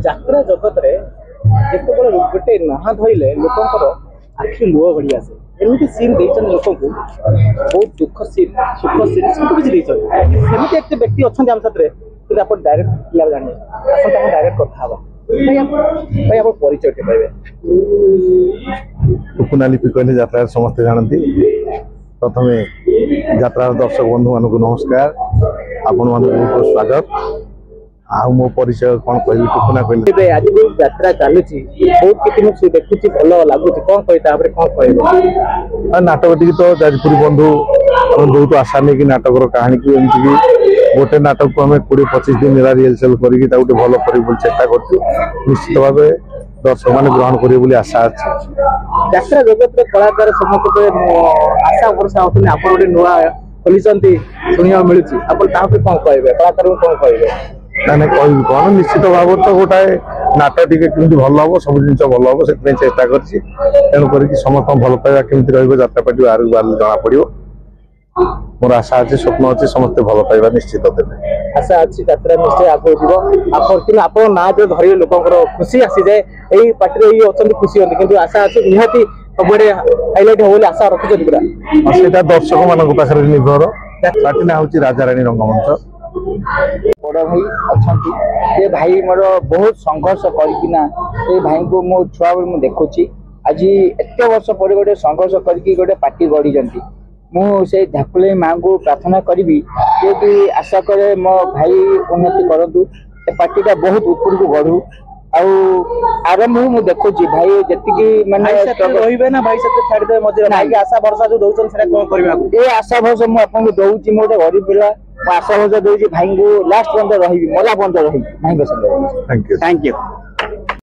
ଯାତ୍ରା ଜଗତରେ ଯେତେବେଳେ ଗୋଟେ ନହା ଧଇଲେ ଲୋକଙ୍କର ଆଖି ଲୁହ ଗଡ଼ି ଆସେ। ଏମିତି ସିନ୍ ଦେଇଛନ୍ତି ଲୋକଙ୍କୁ, ବହୁତ ଦୁଃଖ ସିନ୍, ସୁଖ ସିନ୍ ସବୁ କିଛି ଦେଇଛନ୍ତି। ସେମିତି ଏକ ବ୍ୟକ୍ତି ଅଛନ୍ତି ଆମ ସାଥିରେ, କିନ୍ତୁ ଆପଣ ଡାଇରେକ୍ଟ ପିଲା ଜାଣିବେ। ଆସନ୍ତୁ ଆମେ ଡାଇରେକ୍ଟ କଥା ହେବା। ଭାଇ ଆପଣ ପରିଚୟ ଟେ ପାଇବେ। ଟୁକୁନା ଲିପି କହିଲେ ଯାତ୍ରାରେ ସମସ୍ତେ ଜାଣନ୍ତି। ପ୍ରଥମେ ଯାତ୍ରାର ଦର୍ଶକ ବନ୍ଧୁ ମାନଙ୍କୁ ନମସ୍କାର, ଆପଣ ମାନଙ୍କୁ ବହୁତ ସ୍ୱାଗତ। ଆଉ ମୋ ପରିଚୟ କଣ କହିବି, ଟୁକୁନା କହିଲେ। ଆଜି ଯୋଉ ଯାତ୍ରା ଚାଲୁଛି ବହୁତ କିଛି ମୁଁ ଦେଖୁଛି, ଭଲ ଲାଗୁଛି, କଣ କହିବି ତାପରେ କଣ କହିବି? ନାଟକ ଟିକେ ତ ଯାଜପୁର ବନ୍ଧୁ ଆମେ ବହୁତ ଆଶା ନେଇକି ନାଟକର କାହାଣୀକୁ ଏମିତିକି ଗୋଟେ ନାଟକକୁ ଆମେ 20-25 ଦିନ ହେଲା ରିହର୍ସାଲ କରିକି ତାକୁ ଟିକେ ଭଲ କରିବୁ ବୋଲି ଚେଷ୍ଟା କରୁଛୁ। ନିଶ୍ଚିତ ଭାବେ ଦର୍ଶକ ମାନେ ଗ୍ରହଣ କରିବେ ବୋଲି ଆଶା ଅଛି। ଯାତ୍ରା ଜଗତରେ କଳାକାର ସମସ୍ତେ ଆଶା ଭରସା ହଉଛନ୍ତି, ଆପଣ ଗୋଟେ ନୂଆ ଖୋଲିଛନ୍ତି ଶୁଣିବାକୁ ମିଳୁଛି, ଆପଣ ତା ଉପରେ କଣ କହିବେ? କଳାକାରଙ୍କୁ କଣ କହିବେ? ନାଇଁ କହିବି କଣ, ନିଶ୍ଚିତ ଭାବରେ ତ ଗୋଟାଏ ନାଟ ଟିକେ କେମିତି ଭଲ ହବ, ସବୁ ଜିନିଷ ଭଲ ହବ, ସେଥିପାଇଁ ଚେଷ୍ଟା କରିଛି। ତେଣୁ କରିକି ସମସ୍ତଙ୍କ ଭଲ ପାଇବା କେମିତି ରହିବ ଯାତ୍ରା ପାର୍ଟି ବାହାରକୁ ବାହାରିଲେ ଜଣା ପଡିବ। ମୋର ଆଶା ଅଛି, ସ୍ୱପ୍ନ ଅଛି, ସମସ୍ତେ ଭଲ ପାଇବା ନିଶ୍ଚିତ ଦେବେ। ଆଶା ଅଛି ଯାତ୍ରା ନିଶ୍ଚୟ ଆଗକୁ ଯିବ। କିନ୍ତୁ ଆପଣ ନାଁ ଯୋଉ ଧରିଲେ ଲୋକଙ୍କର ଖୁସି ଆସିଯାଏ, ଏଇ ପାର୍ଟିରେ ଏଇ ଅଛନ୍ତି ଖୁସି ହୁଅନ୍ତି, କିନ୍ତୁ ଆଶା ଅଛି ନିହାତି ସବୁଆଡେ ହାଇଲାଇଟ୍ ହବ ବୋଲି ଆଶା ରଖିଛନ୍ତି ପୁରା। ସେଇଟା ଦର୍ଶକ ମାନଙ୍କ ପାଖରେ ନିର୍ଭର। ପାର୍ଟି ନାଁ ହଉଛି ରାଜାରାଣୀ ରଙ୍ଗମଞ୍ଚ। ବଡ଼ ଭାଇ ଅଛନ୍ତି, ଏ ଭାଇ ମୋର ବହୁତ ସଂଘର୍ଷ କରିକିନା ଏ ଭାଇଙ୍କୁ ମୁଁ ଛୁଆବେଳେ ମୁଁ ଦେଖୁଛି। ଆଜି ଏତେ ବର୍ଷ ପରେ ଗୋଟେ ସଂଘର୍ଷ କରିକି ଗୋଟେ ପାର୍ଟି ଗଢ଼ିଛନ୍ତି। ମୁଁ ସେଇ ଧାକୁଲେଇ ମାଙ୍କୁ ପ୍ରାର୍ଥନା କରିବି, ଯେକି ଆଶା କରେ ମୋ ଭାଇ ଉନ୍ନତି କରନ୍ତୁ, ଏ ପାର୍ଟିଟା ବହୁତ ଉପରକୁ ବଢ଼ୁ। ଆଉ ଆରମ୍ଭରୁ ମୁଁ ଦେଖୁଛି ଭାଇ ଯେତିକି ମାନେ ରହିବେ ନା ଭାଇ ସେଥିରେ ଛାଡ଼ିଦେବେ ମଝିରେ? ଭାଇକି ଆଶା ଭରସା ଯୋଉ ଦଉଛନ୍ତି ସେଟା କଣ କରିବାକୁ? ଏ ଆଶା ଭରସା ମୁଁ ଆପଣଙ୍କୁ ଦଉଛି, ମୁଁ ଗୋଟେ ଗରିବ ପିଲା, ମୁଁ ଆଶା ଭରସା ଦଉଛି ଭାଇଙ୍କୁ ଲାଷ୍ଟ ପର୍ଯ୍ୟନ୍ତ ରହିବି, ମଲା ପର୍ଯ୍ୟନ୍ତ ରହିବି ଭାଇଙ୍କ ସାଙ୍ଗରେ। Thank you.